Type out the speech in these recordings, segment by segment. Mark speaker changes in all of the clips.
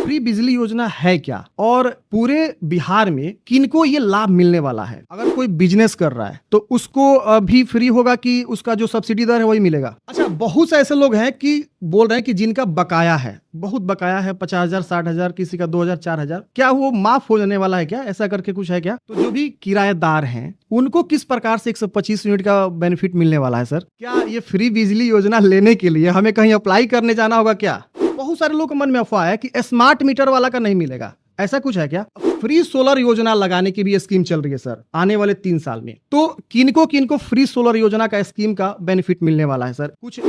Speaker 1: Free बिजली योजना है क्या और पूरे बिहार में किनको ये लाभ मिलने वाला है? अगर कोई बिजनेस कर रहा है तो उसको भी फ्री होगा कि उसका जो सब्सिडी दर है वही मिलेगा? अच्छा, बहुत से ऐसे लोग हैं कि बोल रहे हैं कि जिनका बकाया है, बहुत बकाया है, 50,000, 60,000, किसी का 2,000, 4,000, क्या वो माफ हो जाने वाला है क्या? ऐसा करके कुछ है क्या? तो जो भी किराएदार हैं उनको किस प्रकार से 125 यूनिट का बेनिफिट मिलने वाला है सर? क्या ये फ्री बिजली योजना लेने के लिए हमें कहीं अप्लाई करने जाना होगा क्या? बहुत सारे लोग के मन में अफवाह है कि स्मार्ट मीटर वाला का नहीं मिलेगा, ऐसा कुछ है क्या? फ्री सोलर योजना लगाने की भी स्कीम चल रही है सर आने वाले 3 साल में। तो किनको फ्री सोलर योजना का स्कीम का बेनिफिट मिलने वाला है सर? कुछ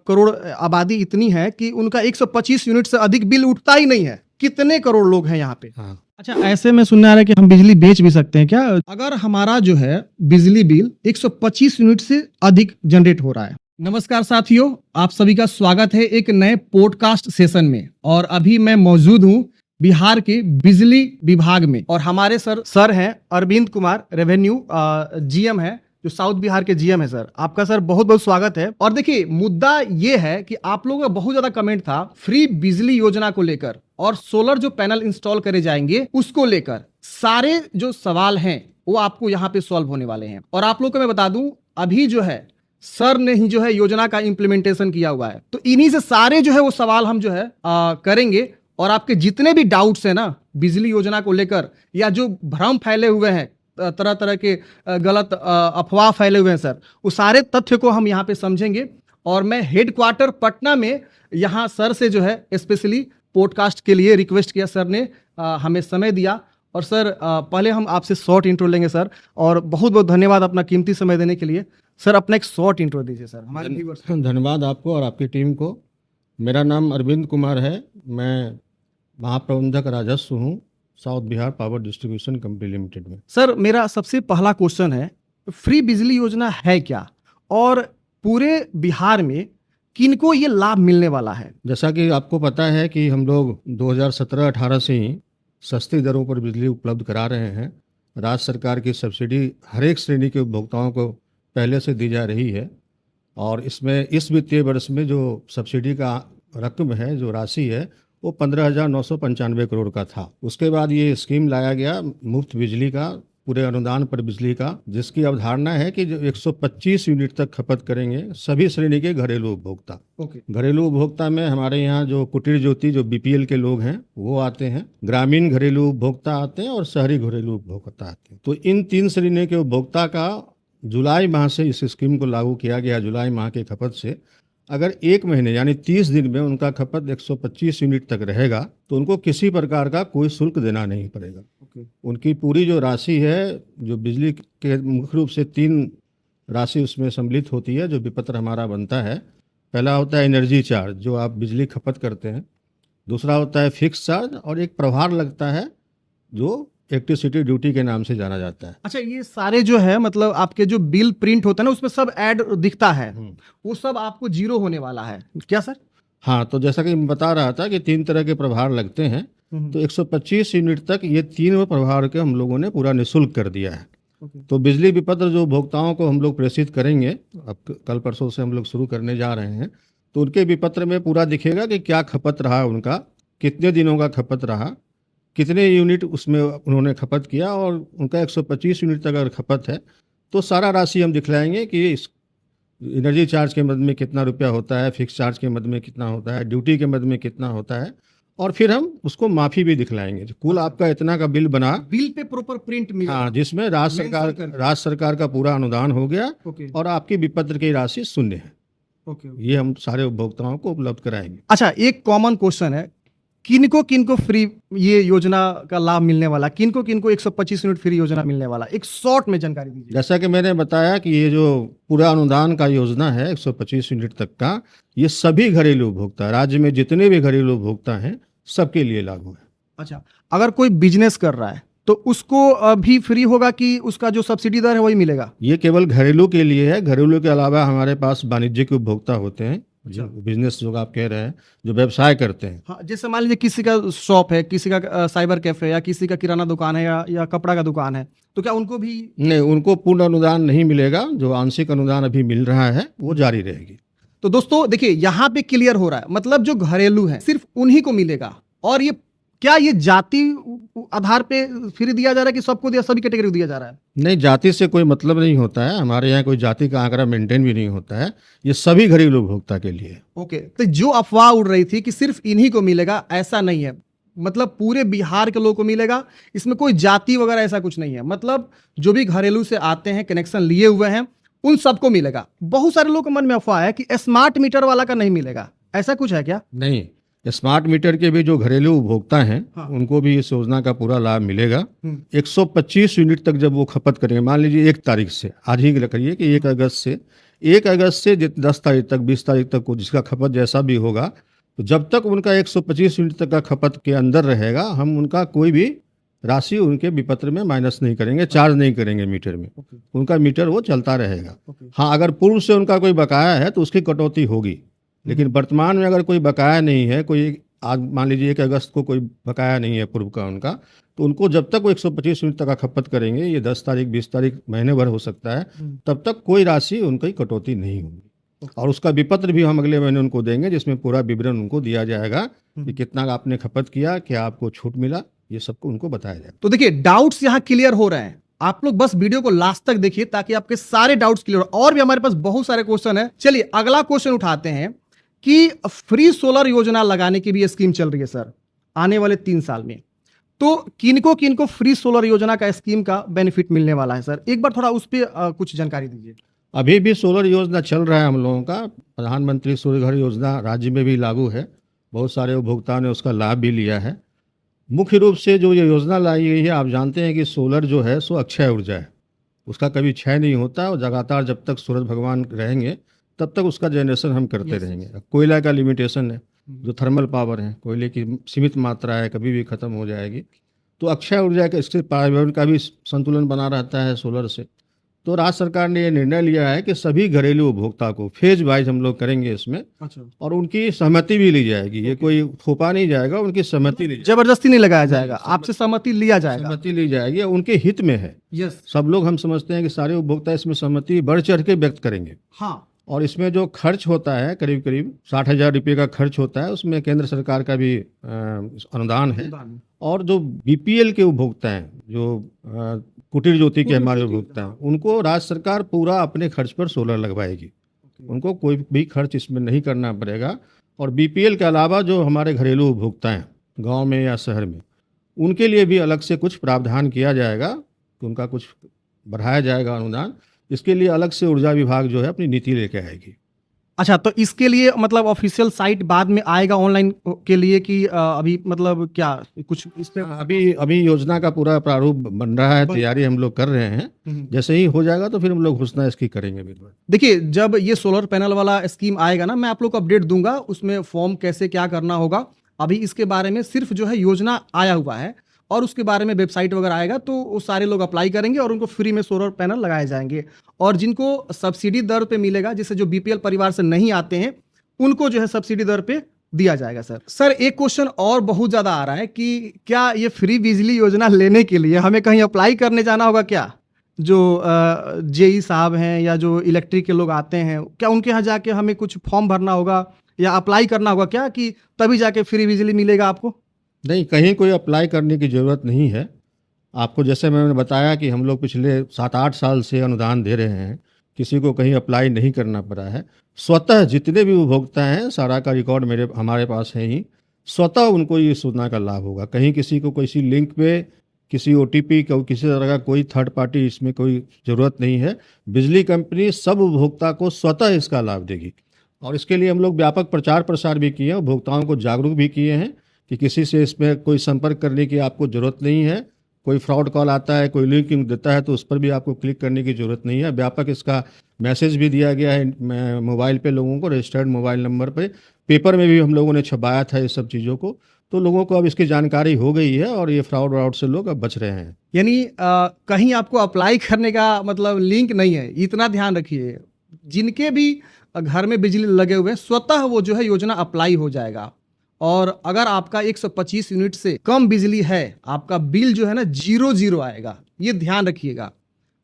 Speaker 1: करोड़ आबादी इतनी है कि उनका 125 यूनिट से अधिक बिल उठता ही नहीं है। कितने करोड़ लोग हैं यहाँ पे? हाँ। अच्छा, ऐसे में सुनने आ रहा है कि हम बिजली बेच भी सकते हैं क्या अगर हमारा जो है बिजली बिल 125 यूनिट से अधिक जनरेट हो रहा है? नमस्कार साथियों, आप सभी का स्वागत है एक नए पॉडकास्ट सेशन में। और अभी मैं मौजूद हूँ बिहार के बिजली विभाग में और हमारे सर हैं अरविंद कुमार, रेवेन्यू जीएम है, जो साउथ बिहार के जीएम है। सर आपका सर बहुत बहुत स्वागत है। और देखिए, मुद्दा ये है कि आप लोगों का बहुत ज्यादा कमेंट था फ्री बिजली योजना को लेकर और सोलर जो पैनल इंस्टॉल करे जाएंगे उसको लेकर। सारे जो सवाल हैं वो आपको यहाँ पे सॉल्व होने वाले हैं। और आप लोग को मैं बता दूं, अभी जो है सर ने ही जो है योजना का इम्प्लीमेंटेशन किया हुआ है, तो इन्हीं से सारे जो है वो सवाल हम जो है करेंगे। और आपके जितने भी डाउट्स हैं ना बिजली योजना को लेकर, या जो भ्रम फैले हुए हैं, तरह तरह के गलत अफवाह फैले हुए हैं सर, वो सारे तथ्य को हम यहाँ पे समझेंगे। और मैं हेडक्वार्टर पटना में यहाँ सर से जो है स्पेशली पॉडकास्ट के लिए रिक्वेस्ट किया, सर ने हमें समय दिया। और सर पहले हम आपसे शॉर्ट इंट्रो लेंगे सर, और बहुत बहुत धन्यवाद अपना कीमती समय देने के लिए। सर अपना एक शॉर्ट इंट्रो दीजिए सर हमारे व्यूअर्स।
Speaker 2: धन्यवाद आपको और आपकी टीम को। मेरा नाम अरविंद कुमार है, मैं महाप्रबंधक राजस्व हूँ south Bihar power distribution company limited में।
Speaker 1: सर मेरा सबसे पहला क्वेश्चन है, फ्री बिजली योजना है क्या और पूरे बिहार में किनको ये लाभ मिलने वाला है?
Speaker 2: जैसा कि आपको पता है कि हम लोग 2017-18 से ही सस्ती दरों पर बिजली उपलब्ध करा रहे हैं। राज्य सरकार की सब्सिडी हर एक श्रेणी के उपभोक्ताओं को पहले से दी जा रही है। और इसमें इस वित्तीय वर्ष में जो सब्सिडी का रकम है, जो राशि है, वो 15,995 करोड़ का था। उसके बाद ये स्कीम लाया गया मुफ्त बिजली का, पूरे अनुदान पर बिजली का, जिसकी अवधारणा है कि जो 125 यूनिट तक खपत करेंगे सभी श्रेणी के घरेलू उपभोक्ता। घरेलू उपभोक्ता में हमारे यहाँ जो कुटीर ज्योति, जो बीपीएल के लोग हैं वो आते हैं, ग्रामीण घरेलू उपभोक्ता आते हैं और शहरी घरेलू उपभोक्ता आते हैं। तो इन 3 श्रेणी के उपभोक्ता का जुलाई माह से इस स्कीम को लागू किया गया। जुलाई माह के खपत से अगर 1 महीने यानी 30 दिन में उनका खपत 125 यूनिट तक रहेगा तो उनको किसी प्रकार का कोई शुल्क देना नहीं पड़ेगा। उनकी पूरी जो राशि है, जो बिजली के मुख्य रूप से 3 राशि उसमें सम्मिलित होती है, जो विपत्र हमारा बनता है। पहला होता है एनर्जी चार्ज, जो आप बिजली खपत करते हैं। दूसरा होता है फिक्स चार्ज, और एक प्रभार लगता है जो इलेक्ट्रिसिटी ड्यूटी के नाम से जाना जाता है।
Speaker 1: अच्छा, ये सारे जो है मतलब आपके जो बिल प्रिंट होता है ना उसमें सब ऐड दिखता है, वो सब आपको जीरो होने वाला है क्या सर?
Speaker 2: हाँ, तो जैसा कि मैं बता रहा था कि 3 तरह के प्रभार लगते हैं, तो 125 यूनिट तक ये 3 प्रभार के हम लोगों ने पूरा निःशुल्क कर दिया है। तो बिजली विपत्र जो उपभोक्ताओं को हम लोग प्रेषित करेंगे, अब कल परसों से हम लोग शुरू करने जा रहे हैं, तो उनके विपत्र में पूरा दिखेगा कि क्या खपत रहा उनका, कितने दिनों का खपत रहा, कितने यूनिट उसमें उन्होंने खपत किया, और उनका 125 यूनिट तक अगर खपत है तो सारा राशि हम दिखलाएंगे कि इस एनर्जी चार्ज के मद में कितना रुपया होता है, फिक्स चार्ज के मद में कितना होता है, ड्यूटी के मद में कितना होता है, और फिर हम उसको माफ़ी भी दिखलाएंगे। कुल आपका इतना का बिल बना,
Speaker 1: बिल पे प्रॉपर प्रिंट मिला,
Speaker 2: हाँ, जिसमें राज्य सरकार का पूरा अनुदान हो गया और आपकी विपत्र की राशि शून्य है। ये हम सारे उपभोक्ताओं को उपलब्ध कराएंगे।
Speaker 1: अच्छा, एक कॉमन क्वेश्चन है, किनको फ्री ये योजना का लाभ मिलने वाला, किनको 125 यूनिट फ्री योजना मिलने वाला, एक शॉर्ट में जानकारी दीजिए।
Speaker 2: जैसा कि मैंने बताया कि ये जो पूरा अनुदान का योजना है 125 यूनिट तक का, ये सभी घरेलू उपभोक्ता, राज्य में जितने भी घरेलू उपभोक्ता हैं सबके लिए लागू है।
Speaker 1: अच्छा, अगर कोई बिजनेस कर रहा है तो उसको भी फ्री होगा कि उसका जो सब्सिडी दर है वही मिलेगा?
Speaker 2: ये केवल घरेलू के लिए है। घरेलू के अलावा हमारे पास वाणिज्यिक उपभोक्ता होते हैं, बिजनेस जो आप कह रहे हैं, जो व्यवसाय करते हैं।
Speaker 1: हाँ, जैसे मान लीजिए किसी का शॉप है, किसी का साइबर कैफे, या किसी का किराना दुकान है, या कपड़ा का दुकान है, तो क्या उनको भी?
Speaker 2: नहीं, उनको पूर्ण अनुदान नहीं मिलेगा। जो आंशिक अनुदान अभी मिल रहा है वो जारी रहेगी।
Speaker 1: तो दोस्तों देखिए, यहाँ पे क्लियर हो रहा है, मतलब जो घरेलू है सिर्फ उन्हीं को मिलेगा, और ये क्या ये जाति आधार पे फ्री दिया जा रहा है कि सबको दिया, सभी कैटेगरी को दिया जा रहा है?
Speaker 2: नहीं, जाति से कोई मतलब नहीं होता है, हमारे यहाँ कोई जाति का आंकड़ा मेंटेन भी नहीं होता है, ये सभी घरेलू उपभोक्ता के लिए।
Speaker 1: ओके, तो जो अफवाह उड़ रही थी कि सिर्फ इन्हीं को मिलेगा, ऐसा नहीं है। मतलब पूरे बिहार के लोगों को मिलेगा, इसमें कोई जाति वगैरह ऐसा कुछ नहीं है। मतलब जो भी घरेलू से आते हैं, कनेक्शन लिए हुए हैं, उन सबको मिलेगा। बहुत सारे लोगों के मन में अफवाह है कि स्मार्ट मीटर वाला का नहीं मिलेगा, ऐसा कुछ है क्या?
Speaker 2: नहीं, स्मार्ट मीटर के भी जो घरेलू उपभोक्ता हैं,
Speaker 1: हाँ।
Speaker 2: उनको भी इस योजना का पूरा लाभ मिलेगा।
Speaker 1: 125
Speaker 2: 125 यूनिट तक जब वो खपत करेंगे, मान लीजिए 1 तारीख से, आज ही करिए कि 1 अगस्त से 10 तारीख तक, 20 तारीख तक को जिसका खपत जैसा भी होगा, तो जब तक उनका 125 यूनिट तक का खपत के अंदर रहेगा, हम उनका कोई भी राशि उनके विपत्र में माइनस नहीं करेंगे, चार्ज नहीं करेंगे मीटर में। उनका मीटर वो चलता रहेगा। हाँ, अगर पूर्व से उनका कोई बकाया है तो उसकी कटौती होगी, लेकिन वर्तमान में अगर कोई बकाया नहीं है, कोई आज मान लीजिए 1 अगस्त को कोई बकाया नहीं है पूर्व का उनका, तो उनको जब तक वो 125 यूनिट तक का खपत करेंगे, ये 10 तारीख 20 तारीख महीने भर हो सकता है, तब तक कोई राशि उनकी कटौती नहीं होगी। और उसका विपत्र भी हम अगले महीने उनको देंगे, जिसमें पूरा विवरण उनको दिया जाएगा कि कितना आपने खपत किया, क्या आपको छूट मिला, ये सबको उनको बताया जाएगा।
Speaker 1: तो देखिए, डाउट्स यहाँ क्लियर हो रहे हैं। आप लोग बस वीडियो को लास्ट तक देखिए ताकि आपके सारे डाउट्स क्लियर हो। और भी हमारे पास बहुत सारे क्वेश्चन है। चलिए अगला क्वेश्चन उठाते हैं कि फ्री सोलर योजना लगाने की भी स्कीम चल रही है सर आने वाले 3 साल में, तो किनको किनको फ्री सोलर योजना का स्कीम का बेनिफिट मिलने वाला है सर? एक बार थोड़ा उस पर कुछ जानकारी दीजिए।
Speaker 2: अभी भी सोलर योजना चल रहा है हम लोगों का, प्रधानमंत्री सूर्य घर योजना राज्य में भी लागू है, बहुत सारे उपभोक्ताओं ने उसका लाभ भी लिया है। मुख्य रूप से जो ये योजना लाई गई है, आप जानते हैं कि सोलर जो है सो अक्षय ऊर्जा है, उसका कभी क्षय नहीं होता, और लगातार जब तक सूरज भगवान रहेंगे तब तक उसका जनरेशन हम करते रहेंगे। कोयला का लिमिटेशन है, जो थर्मल पावर है, कोयले की सीमित मात्रा है, कभी भी खत्म हो जाएगी। तो अक्षय ऊर्जा का, इससे पर्यावरण का भी संतुलन बना रहता है सोलर से। तो राज्य सरकार ने यह निर्णय लिया है कि सभी घरेलू उपभोक्ता को फेज वाइज हम लोग करेंगे इसमें।
Speaker 1: अच्छा।
Speaker 2: और उनकी सहमति भी ली जाएगी, ये कोई थोपा नहीं जाएगा, उनकी सहमति ली जाएगी,
Speaker 1: जबरदस्ती नहीं लगाया जाएगा, आपसे सहमति लिया जाएगा,
Speaker 2: सहमति ली जाएगी, उनके हित में है।
Speaker 1: यस,
Speaker 2: सब लोग हम समझते हैं कि सारे उपभोक्ता इसमें सहमति बढ़ चढ़ के व्यक्त करेंगे।
Speaker 1: हाँ।
Speaker 2: और इसमें जो खर्च होता है, करीब करीब 60,000 रुपये का खर्च होता है, उसमें केंद्र सरकार का भी अनुदान है। और जो बीपीएल के उपभोक्ता हैं, जो कुटीर ज्योति के हमारे उपभोक्ता हैं, उनको राज्य सरकार पूरा अपने खर्च पर सोलर लगवाएगी, उनको कोई भी खर्च इसमें नहीं करना पड़ेगा। और बीपीएल के अलावा जो हमारे घरेलू उपभोक्ता हैं गांव में या शहर में, उनके लिए भी अलग से कुछ प्रावधान किया जाएगा, तो उनका कुछ बढ़ाया जाएगा अनुदान। इसके लिए अलग से ऊर्जा विभाग जो है अपनी नीति लेके आएगी।
Speaker 1: अच्छा, तो इसके लिए मतलब ऑफिशियल साइट बाद में आएगा ऑनलाइन के लिए कि अभी मतलब क्या कुछ इस पे?
Speaker 2: अभी योजना का पूरा प्रारूप बन रहा है, तैयारी हम लोग कर रहे हैं। जैसे ही हो जाएगा तो फिर हम लोग घोषणा इसकी करेंगे।
Speaker 1: देखिए, जब ये सोलर पैनल वाला स्कीम आएगा ना, मैं आप लोग को अपडेट दूंगा, उसमें फॉर्म कैसे क्या करना होगा। अभी इसके बारे में सिर्फ जो है योजना आया हुआ है, और उसके बारे में वेबसाइट वगैरह आएगा, तो वो सारे लोग अप्लाई करेंगे और उनको फ्री में सोलर पैनल लगाए जाएंगे। और जिनको सब्सिडी दर पे मिलेगा, जैसे जो बीपीएल परिवार से नहीं आते हैं, उनको जो है सब्सिडी दर पे दिया जाएगा। सर एक क्वेश्चन और बहुत ज़्यादा आ रहा है कि क्या ये फ्री बिजली योजना लेने के लिए हमें कहीं अप्लाई करने जाना होगा क्या? जो जेई साहब हैं या जो इलेक्ट्रिक के लोग आते हैं, क्या उनके यहाँ जाके हमें कुछ फॉर्म भरना होगा या अप्लाई करना होगा क्या, कि तभी जाके फ्री बिजली मिलेगा आपको?
Speaker 2: नहीं, कहीं कोई अप्लाई करने की ज़रूरत नहीं है आपको। जैसे मैंने बताया कि हम लोग पिछले 7-8 साल से अनुदान दे रहे हैं, किसी को कहीं अप्लाई नहीं करना पड़ा है। स्वतः जितने भी उपभोक्ता हैं, सारा का रिकॉर्ड हमारे पास है ही, स्वतः उनको ये योजना का लाभ होगा। कहीं किसी को किसी लिंक पे, किसी OTP को, किसी तरह का कोई थर्ड पार्टी इसमें कोई ज़रूरत नहीं है। बिजली कंपनी सब उपभोक्ता को स्वतः इसका लाभ देगी। और इसके लिए हम लोग व्यापक प्रचार प्रसार भी किए हैं, उपभोक्ताओं को जागरूक भी किए हैं कि किसी से इसमें कोई संपर्क करने की आपको ज़रूरत नहीं है। कोई फ्रॉड कॉल आता है, कोई लिंक देता है, तो उस पर भी आपको क्लिक करने की ज़रूरत नहीं है। व्यापक इसका मैसेज भी दिया गया है मोबाइल पे लोगों को, रजिस्टर्ड मोबाइल नंबर पे। पेपर में भी हम लोगों ने छपाया था ये सब चीज़ों को, तो लोगों को अब इसकी जानकारी हो गई है और ये फ्रॉड व्रॉड से लोग अब बच रहे हैं।
Speaker 1: यानी कहीं आपको अप्लाई करने का मतलब लिंक नहीं है, इतना ध्यान रखिए। जिनके भी घर में बिजली लगे हुए हैं, स्वतः वो जो है योजना अप्लाई हो जाएगा। और अगर आपका 125 यूनिट से कम बिजली है, आपका बिल जो है ना 0 आएगा, ये ध्यान रखिएगा।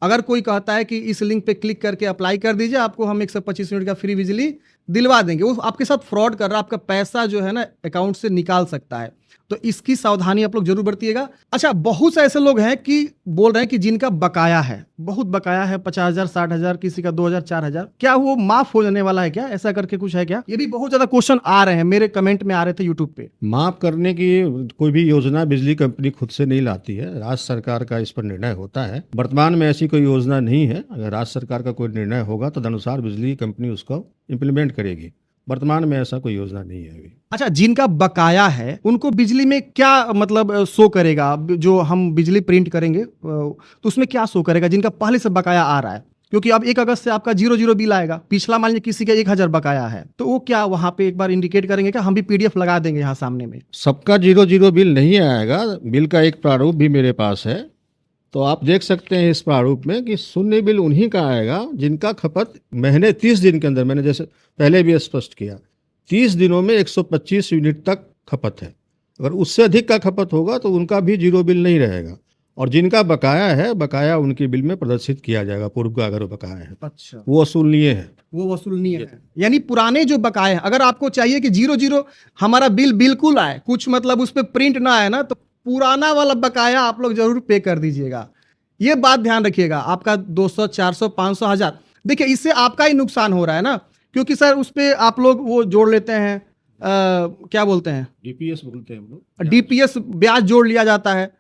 Speaker 1: अगर कोई कहता है कि इस लिंक पे क्लिक करके अप्लाई कर दीजिए, आपको हम 125 यूनिट का फ्री बिजली दिलवा देंगे, वो आपके साथ फ्रॉड कर रहा है, आपका पैसा जो है ना अकाउंट से निकाल सकता है। तो इसकी सावधानी आप लोग जरूर बरतिएगा। अच्छा, बहुत से ऐसे लोग हैं कि बोल रहे हैं कि जिनका बकाया है, बहुत बकाया है, 50,000, 60,000, किसी का 2,000, 4,000, क्या वो माफ हो जाने वाला है क्या? ऐसा करके कुछ है क्या? ये भी बहुत ज्यादा क्वेश्चन आ रहे हैं, मेरे कमेंट में आ रहे थे यूट्यूब पे।
Speaker 2: माफ करने की कोई भी योजना बिजली कंपनी खुद से नहीं लाती है, राज्य सरकार का इस पर निर्णय होता है। वर्तमान में ऐसी कोई योजना नहीं है। अगर राज्य सरकार का कोई निर्णय होगा तो तदनुसार बिजली कंपनी उसको इम्प्लीमेंट करेगी। वर्तमान में ऐसा कोई योजना नहीं है अभी।
Speaker 1: अच्छा, जिनका बकाया है उनको बिजली में क्या मतलब शो करेगा? जो हम बिजली प्रिंट करेंगे तो उसमें क्या शो करेगा जिनका पहले से बकाया आ रहा है? क्योंकि अब 1 अगस्त से आपका 0 बिल आएगा। पिछला मान लीजिए किसी का 1,000 बकाया है, तो वो क्या वहां पे एक बार इंडिकेट करेंगे क्या? हम भी PDF लगा देंगे यहाँ सामने में।
Speaker 2: सबका 0 बिल नहीं आएगा। बिल का एक प्रारूप भी मेरे पास है, तो आप देख सकते हैं इस प्रारूप में कि शून्य बिल उन्हीं का आएगा जिनका खपत महीने 30 दिन के अंदर, मैंने जैसे पहले भी स्पष्ट किया, 30 दिनों में 125 यूनिट तक खपत है। अगर उससे अधिक का खपत होगा तो उनका भी 0 बिल नहीं रहेगा। और जिनका बकाया है, बकाया उनके बिल में प्रदर्शित किया जाएगा। पूर्व का अगर बकाया है,
Speaker 1: अच्छा,
Speaker 2: वो वसूलनीय है।
Speaker 1: वो वसूलनीय है। यानी पुराने जो बकाए हैं, अगर आपको चाहिए कि 0 हमारा बिल बिल्कुल आए, कुछ मतलब उस पर प्रिंट ना आए ना, तो पुराना वाला बकाया आप लोग जरूर पे कर दीजिएगा। ये बात ध्यान रखिएगा। आपका 200, 400, 500, 1,000, देखिए इससे आपका ही नुकसान हो रहा है ना, क्योंकि सर उस पर आप लोग वो जोड़ लेते हैं, क्या बोलते हैं,
Speaker 2: DPS बोलते हैं हम लोग।
Speaker 1: DPS ब्याज जोड़ लिया जाता है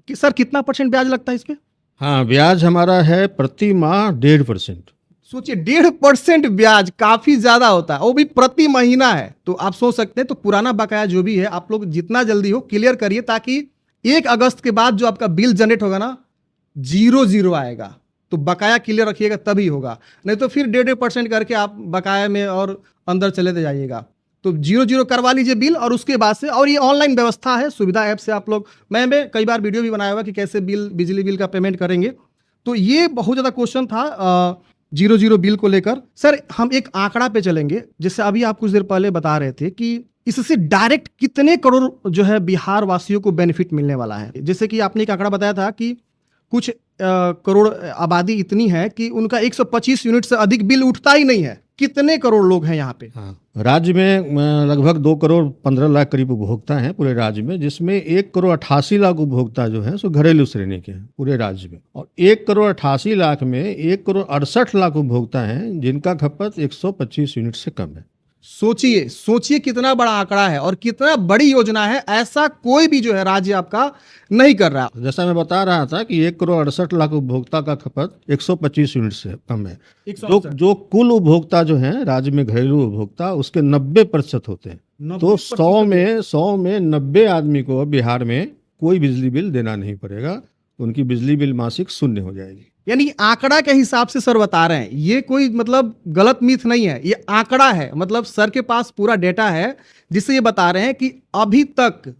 Speaker 1: कि सर कितना % ब्याज लगता है इस पे?
Speaker 2: हाँ, ब्याज हमारा है प्रति माह 1.5%।
Speaker 1: सोचिए 1.5% ब्याज काफी ज्यादा होता है, वो भी प्रति महीना है। तो आप सोच सकते हैं, तो पुराना बकाया जो भी है आप लोग जितना जल्दी हो क्लियर करिए, ताकि 1 अगस्त के बाद जो आपका बिल जनरेट होगा ना, 0 आएगा। तो बकाया क्लियर रखिएगा, तभी होगा, नहीं तो फिर 1.5% करके आप बकाया में और अंदर चले जाइएगा। तो 0 करवा लीजिए बिल, और उसके बाद से, और ये ऑनलाइन व्यवस्था है, सुविधा ऐप से आप लोग, मैं कई बार वीडियो भी बनाया हुआ कि कैसे बिजली बिल का पेमेंट करेंगे। तो ये बहुत ज़्यादा क्वेश्चन था 0 बिल को लेकर। सर हम एक आंकड़ा पे चलेंगे, जैसे अभी आप कुछ देर पहले बता रहे थे कि इससे डायरेक्ट कितने करोड़ जो है बिहार वासियों को बेनिफिट मिलने वाला है। जैसे कि आपने एक आंकड़ा बताया था कि कुछ करोड़ आबादी इतनी है कि उनका 125 यूनिट से अधिक बिल उठता ही नहीं है। कितने करोड़ लोग हैं यहाँ पे?
Speaker 2: हाँ, राज्य में लगभग 2 करोड़ 15 लाख करीब उपभोक्ता हैं पूरे राज्य में, जिसमें 1 करोड़ 88 लाख उपभोक्ता जो हैं सो घरेलू श्रेणी के हैं पूरे राज्य में। और 1 करोड़ 88 लाख में 1 करोड़ 68 लाख उपभोक्ता हैं जिनका खपत 125 यूनिट से कम है।
Speaker 1: सोचिए कितना बड़ा आंकड़ा है और कितना बड़ी योजना है। ऐसा कोई भी जो है राज्य आपका नहीं कर रहा।
Speaker 2: जैसा मैं बता रहा था कि 1 करोड़ 68 लाख उपभोक्ता का खपत 125 यूनिट से कम है। जो कुल उपभोक्ता जो हैं राज्य में घरेलू उपभोक्ता, उसके 90% होते हैं। तो 100 में 90 आदमी को बिहार में कोई बिजली बिल देना नहीं पड़ेगा, उनकी बिजली बिल मासिक शून्य हो जाएगी।
Speaker 1: यानी आंकड़ा के हिसाब से सर बता रहे हैं, ये कोई मतलब गलत मिथ नहीं है, ये आंकड़ा है। मतलब सर के पास पूरा डेटा है जिससे ये बता रहे हैं कि अभी तक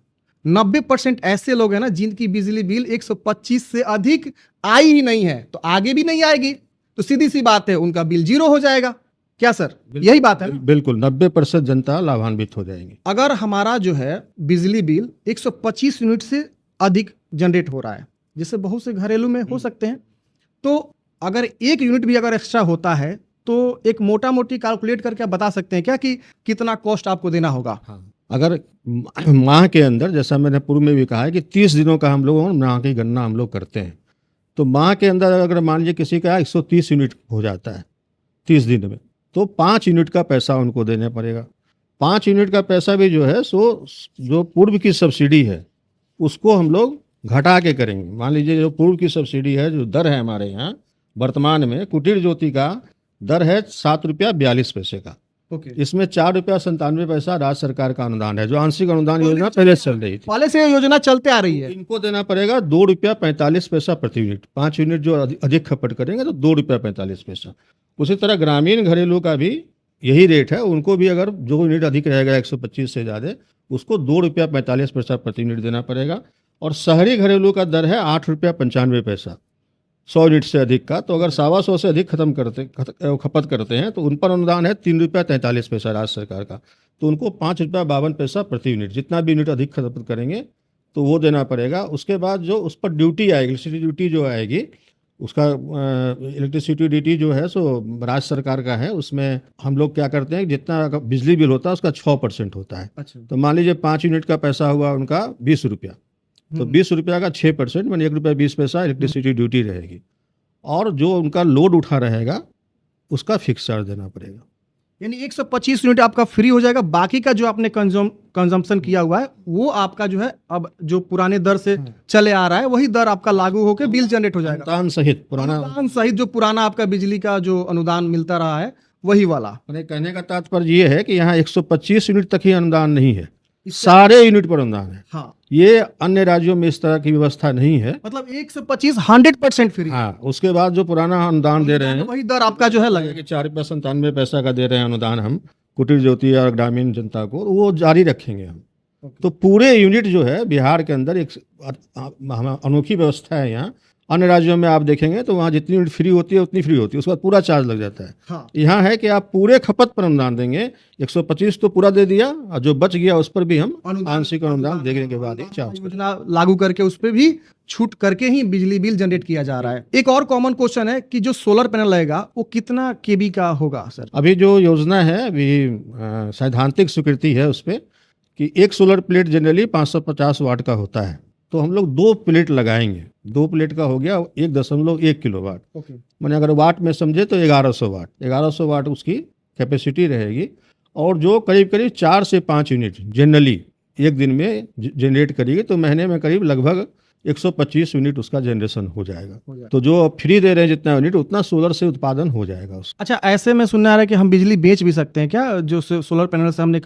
Speaker 1: 90% ऐसे लोग हैं ना जिनकी बिजली बिल 125 से अधिक आई ही नहीं है, तो आगे भी नहीं आएगी। तो सीधी सी बात है, उनका बिल 0 हो जाएगा। क्या सर, यही बात है?
Speaker 2: बिल्कुल, 90% जनता लाभान्वित हो जाएंगी।
Speaker 1: अगर हमारा जो है बिजली बिल 125 यूनिट से अधिक जनरेट हो रहा है, जैसे बहुत से घरेलू में हो सकते हैं, तो अगर 1 यूनिट भी अगर एक्स्ट्रा होता है तो एक मोटा मोटी कैलकुलेट करके आप बता सकते हैं क्या कि कितना कॉस्ट आपको देना होगा?
Speaker 2: हाँ, अगर माह के अंदर, जैसा मैंने पूर्व में भी कहा है कि 30 दिनों का हम लोग माह की गणना हम लोग करते हैं, तो माह के अंदर अगर मान लीजिए किसी का 130 यूनिट हो जाता है 30 दिन में, तो 5 यूनिट का पैसा उनको देना पड़ेगा। 5 यूनिट का पैसा भी जो है सो जो पूर्व की सब्सिडी है उसको हम लोग घटा के करेंगे। मान लीजिए जो पूर्व की सब्सिडी है, जो दर है हमारे यहाँ वर्तमान में, कुटीर ज्योति का दर है 7 रुपया 42 पैसे का। इसमें 4 रुपया 97 पैसा राज्य सरकार का अनुदान है, जो आंशिक अनुदान योजना पहले से चल रही थी,
Speaker 1: पहले से योजना चलते आ रही है।
Speaker 2: इनको देना पड़ेगा 2 रुपया 45 पैसा प्रति यूनिट। 5 यूनिट जो अधिक खपत करेंगे तो 2 रुपया 45 पैसा। उसी तरह ग्रामीण घरेलू का भी यही रेट है, उनको भी अगर जो यूनिट अधिक रहेगा 125 से ज़्यादा, उसको 2 रुपया 45 पैसा प्रति यूनिट देना पड़ेगा। और शहरी घरेलू का दर है 8 रुपया 95 पैसा 100 यूनिट से अधिक का। तो अगर 125 से अधिक खपत करते हैं तो उन पर अनुदान है 3 रुपया 43 पैसा राज्य सरकार का। तो उनको 5 रुपया 52 पैसा प्रति यूनिट, जितना भी यूनिट अधिक खपत करेंगे तो वो देना पड़ेगा। उसके बाद जो उस पर ड्यूटी आएगी, इलेक्ट्रिसिटी ड्यूटी जो आएगी, उसका इलेक्ट्रिसिटी ड्यूटी जो है सो राज्य सरकार का है। उसमें हम लोग क्या करते हैं, जितना अगर बिजली बिल होता है उसका 6% होता है।
Speaker 1: अच्छा।
Speaker 2: तो मान लीजिए 5 यूनिट का पैसा हुआ उनका 20 रुपया, तो 20 रुपया का 6% मैंने 1 रुपया 20 पैसा इलेक्ट्रिसिटी ड्यूटी रहेगी, और जो उनका लोड उठा रहेगा उसका फिक्स चार्ज देना पड़ेगा।
Speaker 1: यानी 125 यूनिट आपका फ्री हो जाएगा, बाकी का जो आपने कंजम्पशन किया हुआ है वो आपका जो है अब जो पुराने दर से चले आ रहा है वही दर आपका लागू होकर बिल जनरेट हो जाएगा,
Speaker 2: अनुदान सहित पुराना,
Speaker 1: अनुदान सहित जो पुराना आपका बिजली का जो अनुदान मिलता रहा है वही वाला।
Speaker 2: मैंने कहने का तात्पर्य ये है कि यहाँ 125 यूनिट तक ही अनुदान नहीं है,
Speaker 1: इससे-
Speaker 2: सारे यूनिट पर अनुदान है।
Speaker 1: हाँ,
Speaker 2: ये अन्य राज्यों में इस तरह की व्यवस्था नहीं है।
Speaker 1: मतलब 125 100% फ्री।
Speaker 2: हाँ, उसके बाद जो पुराना अनुदान दे रहे हैं
Speaker 1: वही दर आपका जो है लगेगा।
Speaker 2: कि 4 रुपया 97 पैसा का दे रहे हैं अनुदान हम कुटीर ज्योति और ग्रामीण जनता को, वो जारी रखेंगे हम। तो पूरे यूनिट जो है बिहार के अंदर एक अनोखी व्यवस्था है। यहाँ अन्य राज्यों में आप देखेंगे तो वहाँ जितनी यूनिट फ्री होती है उतनी फ्री होती है, उसके बाद पूरा चार्ज लग जाता है।
Speaker 1: हाँ।
Speaker 2: यहाँ है कि आप पूरे खपत पर अनुदान देंगे, 125 तो पूरा दे दिया और जो बच गया उस पर भी हम आंशिक अनुदान देने के बाद ही चार्ज
Speaker 1: योजना लागू करके उस पर भी छूट करके ही बिजली बिल जनरेट किया जा रहा है। एक और कॉमन क्वेश्चन है कि जो सोलर पैनल लगेगा वो कितना केबी का होगा सर?
Speaker 2: अभी जो योजना है अभी सैद्धांतिक स्वीकृति है उस पर कि एक सोलर प्लेट जनरली 550 वाट का होता है, तो हम लोग 2 प्लेट लगाएंगे। 2 प्लेट का हो गया 1.1 किलोवाट।
Speaker 1: ओके।
Speaker 2: मैंने अगर वाट में समझे तो 1100 वाट, 1100 वाट उसकी कैपेसिटी रहेगी, और जो करीब करीब 4 से 5 यूनिट जनरली एक दिन में जनरेट करेगी, तो महीने में करीब लगभग 125 यूनिट उसका जनरेशन हो जाएगा। तो जो फ्री दे रहे हैं जितना यूनिट उतना सोलर से उत्पादन हो जाएगा उसका।
Speaker 1: अच्छा, ऐसे में सुनने आ रहा है कि हम बिजली बेच भी सकते हैं क्या, जो सोलर पैनल से हमने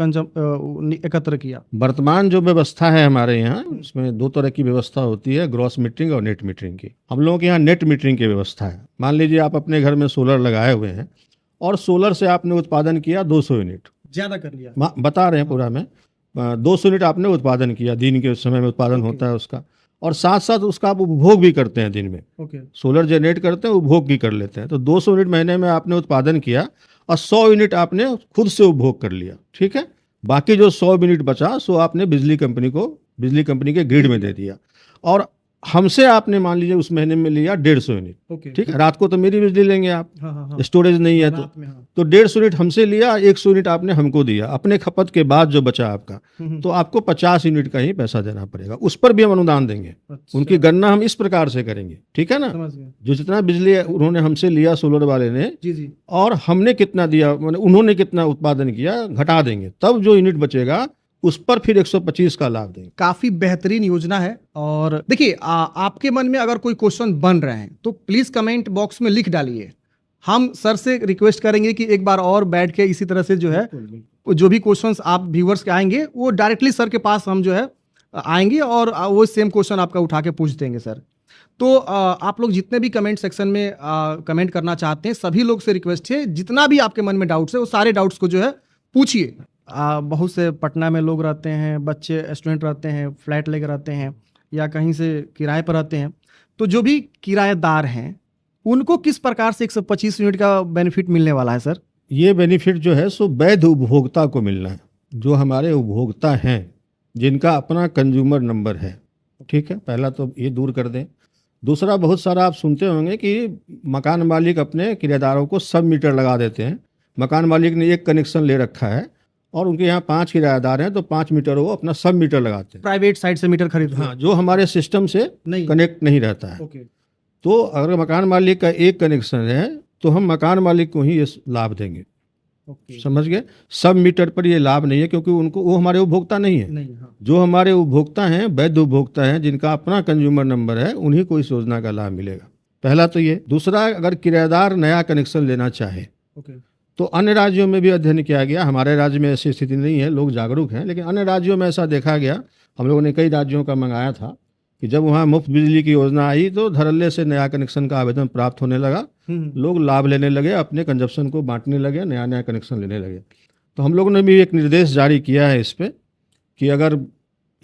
Speaker 1: एकत्र किया?
Speaker 2: वर्तमान जो व्यवस्था है हमारे यहाँ, उसमें 2 तरह की व्यवस्था होती है, ग्रॉस मीटरिंग और नेट मीटरिंग की। हम लोगों के यहाँ नेट मीटरिंग की व्यवस्था है। मान लीजिए आप अपने घर में सोलर लगाए हुए हैं और सोलर से आपने उत्पादन किया 200 यूनिट,
Speaker 1: ज्यादा कर लिया,
Speaker 2: बता रहे हैं पूरा में 200 यूनिट आपने उत्पादन किया, दिन के समय में उत्पादन होता है उसका, और साथ साथ उसका आप उपभोग भी करते हैं दिन में। सोलर जनरेट करते हैं, उपभोग भी कर लेते हैं। तो 200 यूनिट महीने में आपने उत्पादन किया और 100 यूनिट आपने खुद से उपभोग कर लिया, ठीक है। बाकी जो 100 यूनिट बचा सो आपने बिजली कंपनी के ग्रिड में दे दिया, और हमसे आपने मान लीजिए उस महीने में लिया 150 यूनिट, ठीक है। रात को तो मेरी बिजली लेंगे आप, स्टोरेज नहीं है तो 150 यूनिट हमसे लिया, 100 यूनिट आपने हमको दिया। अपने खपत के बाद जो बचा आपका, तो आपको 50 यूनिट का ही पैसा देना पड़ेगा, उस पर भी हम अनुदान देंगे। उनकी गणना हम इस प्रकार से करेंगे, ठीक है ना। जो जितना बिजली उन्होंने हमसे लिया सोलर वाले ने, और हमने कितना दिया, उन्होंने कितना उत्पादन किया, घटा देंगे, तब जो यूनिट बचेगा उस पर फिर 125 का लाभ देंगे।
Speaker 1: काफी बेहतरीन योजना है। और देखिए, आपके मन में अगर कोई क्वेश्चन बन रहे हैं तो प्लीज कमेंट बॉक्स में लिख डालिए। हम सर से रिक्वेस्ट करेंगे कि एक बार और बैठ के इसी तरह से जो है जो भी क्वेश्चंस आप व्यूवर्स के आएंगे वो डायरेक्टली सर के पास हम जो है आएंगे और वो सेम क्वेश्चन आपका उठा के पूछ देंगे सर। तो आप लोग जितने भी कमेंट सेक्शन में कमेंट करना चाहते हैं, सभी लोग से रिक्वेस्ट है, जितना भी आपके मन में डाउट्स है वो सारे डाउट्स को जो है पूछिए। बहुत से पटना में लोग रहते हैं, बच्चे स्टूडेंट रहते हैं, फ्लैट लेकर रहते हैं या कहीं से किराए पर रहते हैं, तो जो भी किराएदार हैं उनको किस प्रकार से 125 यूनिट का बेनिफिट मिलने वाला है सर?
Speaker 2: ये बेनिफिट जो है सो वैध उपभोक्ता को मिलना है, जो हमारे उपभोक्ता हैं जिनका अपना कंज्यूमर नंबर है, ठीक है। पहला तो ये दूर कर दें। दूसरा, बहुत सारा आप सुनते होंगे कि मकान मालिक अपने किराएदारों को सब मीटर लगा देते हैं। मकान मालिक ने एक कनेक्शन ले रखा है और उनके यहाँ 5 किराएदार हैं, तो 5 मीटर वो अपना सब मीटर लगाते हैं,
Speaker 1: प्राइवेट साइड से मीटर खरीद।
Speaker 2: हाँ, जो हमारे सिस्टम से कनेक्ट नहीं रहता है। तो अगर मकान मालिक का एक कनेक्शन है तो हम मकान मालिक को ही ये लाभ देंगे। समझ गए? सब मीटर पर ये लाभ नहीं है, क्योंकि उनको, वो हमारे उपभोक्ता नहीं है। जो हमारे उपभोक्ता हैं, वैध उपभोक्ता हैं, जिनका अपना कंज्यूमर नंबर है, उन्हीं को इस योजना का लाभ मिलेगा। पहला तो ये। दूसरा, अगर किराएदार नया कनेक्शन लेना चाहे तो अन्य राज्यों में भी अध्ययन किया गया, हमारे राज्य में ऐसी स्थिति नहीं है, लोग जागरूक हैं, लेकिन अन्य राज्यों में ऐसा देखा गया। हम लोगों ने कई राज्यों का मंगाया था कि जब वहाँ मुफ्त बिजली की योजना आई तो धड़ल्ले से नया कनेक्शन का आवेदन प्राप्त होने लगा, लोग लाभ लेने लगे, अपने कंजप्शन को बांटने लगे, नया नया कनेक्शन लेने लगे। तो हम लोगों ने भी एक निर्देश जारी किया है इस पर कि अगर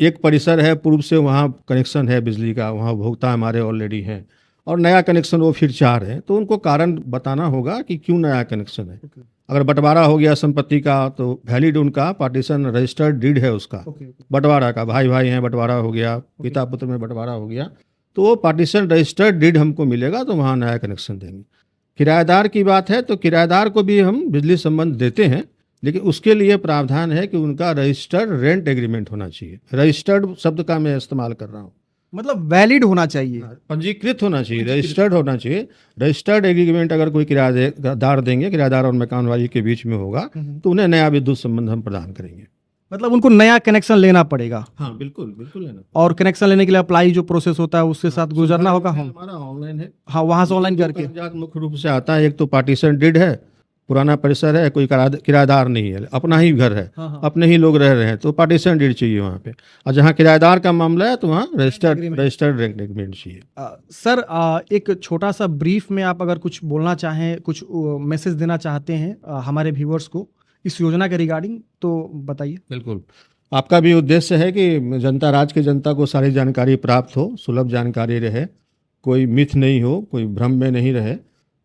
Speaker 2: एक परिसर है, पूर्व से वहाँ कनेक्शन है बिजली का, वहाँ उपभोक्ता हमारे ऑलरेडी हैं और नया कनेक्शन वो फिर चाह रहे हैं, तो उनको कारण बताना होगा कि क्यों नया कनेक्शन है। अगर बंटवारा हो गया संपत्ति का तो वैलिड उनका पार्टीशन रजिस्टर्ड डीड है उसका, बंटवारा का, भाई भाई हैं, बंटवारा हो गया, पिता पुत्र में बंटवारा हो गया, तो वो पार्टीशन रजिस्टर्ड डीड हमको मिलेगा, तो वहाँ नया कनेक्शन देंगे। किराएदार की बात है तो किराएदार को भी हम बिजली संबंध देते हैं, लेकिन उसके लिए प्रावधान है कि उनका रजिस्टर्ड रेंट एग्रीमेंट होना चाहिए। रजिस्टर्ड शब्द का मैं इस्तेमाल कर रहा हूँ,
Speaker 1: मतलब वैलिड होना चाहिए,
Speaker 2: पंजीकृत होना चाहिए, रजिस्टर्ड होना चाहिए। रजिस्टर्ड एग्रीमेंट अगर कोई किराएदार देंगे, किराएदार और मकान वाली के बीच में होगा, तो उन्हें नया विद्युत संबंध हम प्रदान करेंगे।
Speaker 1: मतलब उनको नया कनेक्शन लेना पड़ेगा।
Speaker 2: हाँ बिल्कुल बिल्कुल है ना।
Speaker 1: और कनेक्शन लेने के लिए अप्लाई जो प्रोसेस होता है उसके साथ गुजरना होगा।
Speaker 2: हमारा ऑनलाइन है।
Speaker 1: हाँ, वहाँ से ऑनलाइन करके
Speaker 2: कागजात मुख्य रूप से आता है, एक तो पार्टीशन डीड है, पुराना परिसर है, कोई किराएदार नहीं है, अपना ही घर है,
Speaker 1: हाँ, हाँ।
Speaker 2: अपने ही लोग रह रहे हैं, तो पार्टीशन डीड चाहिए वहाँ पे। और जहाँ किराएदार का मामला है तो वहाँ रजिस्टर्ड रेंट एग्रीमेंट चाहिए।
Speaker 1: सर, एक छोटा सा ब्रीफ में आप अगर कुछ बोलना चाहें, कुछ मैसेज देना चाहते हैं हमारे व्यूअर्स को इस योजना के रिगार्डिंग, तो बताइए।
Speaker 2: बिल्कुल, आपका भी उद्देश्य है कि जनता, राज्य की जनता को सारी जानकारी प्राप्त हो, सुलभ जानकारी रहे, कोई मिथ नहीं हो, कोई भ्रम में नहीं रहे।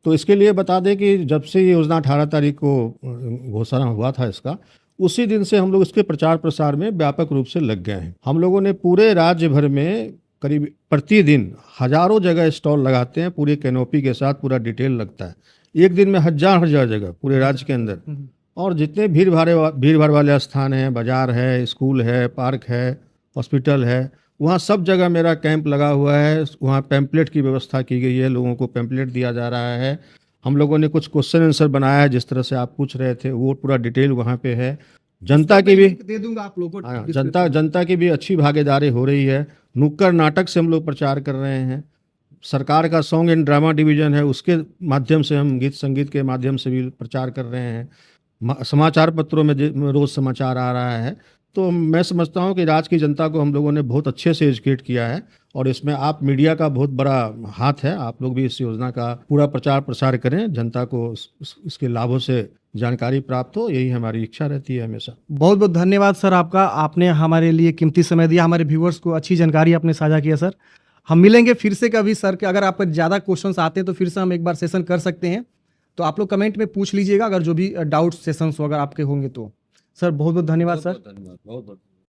Speaker 2: तो इसके लिए बता दें कि जब से ये योजना 18 तारीख को घोषणा हुआ था इसका, उसी दिन से हम लोग इसके प्रचार प्रसार में व्यापक रूप से लग गए हैं। हम लोगों ने पूरे राज्य भर में करीब प्रतिदिन हजारों जगह स्टॉल लगाते हैं, पूरी कैनोपी के साथ पूरा डिटेल लगता है। एक दिन में हजार जगह पूरे राज्य के अंदर, और जितने भीड़ भाड़ वाले स्थान हैं, बाजार है, स्कूल है, पार्क है, हॉस्पिटल है, वहाँ सब जगह मेरा कैंप लगा हुआ है। वहाँ पैम्पलेट की व्यवस्था की गई है, लोगों को पैम्पलेट दिया जा रहा है। हम लोगों ने कुछ क्वेश्चन आंसर बनाया है, जिस तरह से आप पूछ रहे थे, वो पूरा डिटेल वहाँ पे है। जनता की भी
Speaker 1: दे दूंगा आप लोगों को।
Speaker 2: जनता की भी अच्छी भागीदारी हो रही है। नुक्कड़ नाटक से हम लोग प्रचार कर रहे हैं। सरकार का सॉन्ग एंड ड्रामा डिवीजन है, उसके माध्यम से हम गीत संगीत के माध्यम से भी प्रचार कर रहे हैं। समाचार पत्रों में रोज़ समाचार आ रहा है। तो मैं समझता हूं कि राज्य की जनता को हम लोगों ने बहुत अच्छे से एजुकेट किया है, और इसमें आप मीडिया का बहुत बड़ा हाथ है। आप लोग भी इस योजना का पूरा प्रचार प्रसार करें, जनता को इसके लाभों से जानकारी प्राप्त हो, यही हमारी इच्छा रहती है हमेशा।
Speaker 1: बहुत बहुत धन्यवाद सर आपका, आपने हमारे लिए कीमती समय दिया, हमारे व्यूअर्स को अच्छी जानकारी आपने साझा किया सर। हम मिलेंगे फिर से कभी सर के, अगर आपको ज़्यादा क्वेश्चंस आते हैं तो फिर से हम एक बार सेशन कर सकते हैं। तो आप लोग कमेंट में पूछ लीजिएगा, अगर जो भी डाउट सेशंस अगर आपके होंगे तो। सर बहुत बहुत धन्यवाद सर।
Speaker 2: धन्यवाद, बहुत बहुत।